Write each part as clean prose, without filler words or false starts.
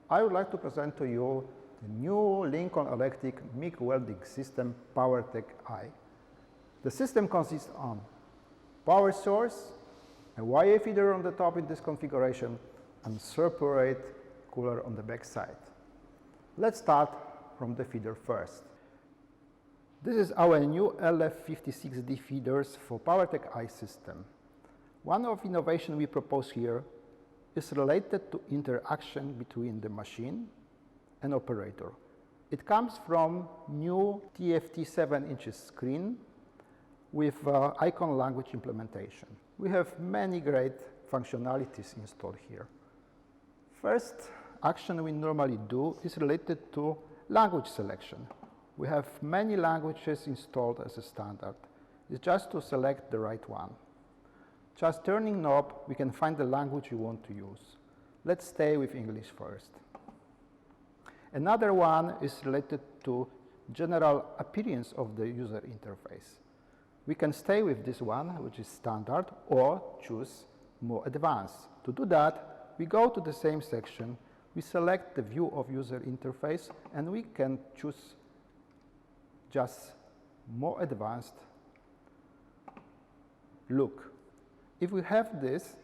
I would like to present to you the new Lincoln Electric MIG welding system POWERTEC I. The system consists of power source, a wire feeder on the top in this configuration, and separate cooler on the back side. Let's start from the feeder first. This is our new LF56D feeders for POWERTEC I system. One of innovation we propose here is related to interaction between the machine and operator. It comes from new TFT 7" screen with icon language implementation. We have many great functionalities installed here. First action we normally do is related to language selection. We have many languages installed as a standard. It's just to select the right one. Just turning knob, we can find the language you want to use. Let's stay with English first. Another one is related to general appearance of the user interface. We can stay with this one, which is standard, or choose more advanced. To do that, we go to the same section, we select the view of user interface, and we can choose just more advanced look. If we have this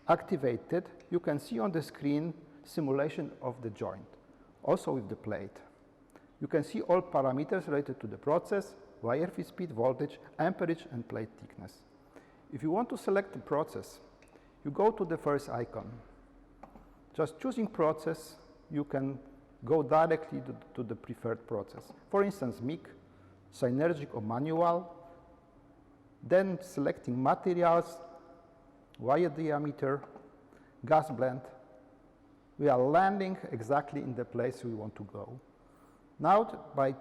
activated, you can see on the screen simulation of the joint, also with the plate. You can see all parameters related to the process, wire feed speed, voltage, amperage, and plate thickness. If you want to select the process, you go to the first icon. Just choosing process, you can go directly to the preferred process. For instance, MIG, synergic or manual. Then selecting materials, wire diameter, gas blend. We are landing exactly in the place we want to go. Now, by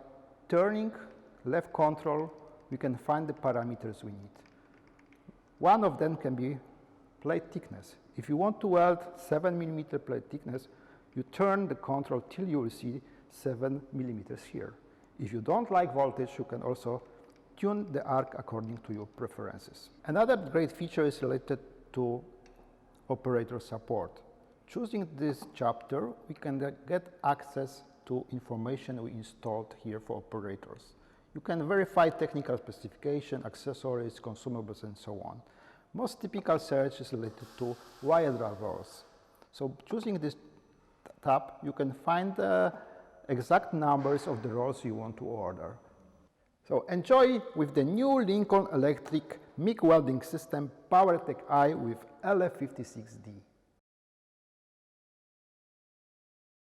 turning left control, we can find the parameters we need. One of them can be plate thickness. If you want to weld 7mm plate thickness, you turn the control till you will see 7mm here. If you don't like voltage, you can also tune the arc according to your preferences. Another great feature is related to operator support. Choosing this chapter, we can get access to information we installed here for operators. You can verify technical specification, accessories, consumables, and so on. Most typical search is related to wire draw rolls. So choosing this tab, you can find the exact numbers of the rolls you want to order. So enjoy with the new Lincoln Electric MIG welding system POWERTEC I with LF56D.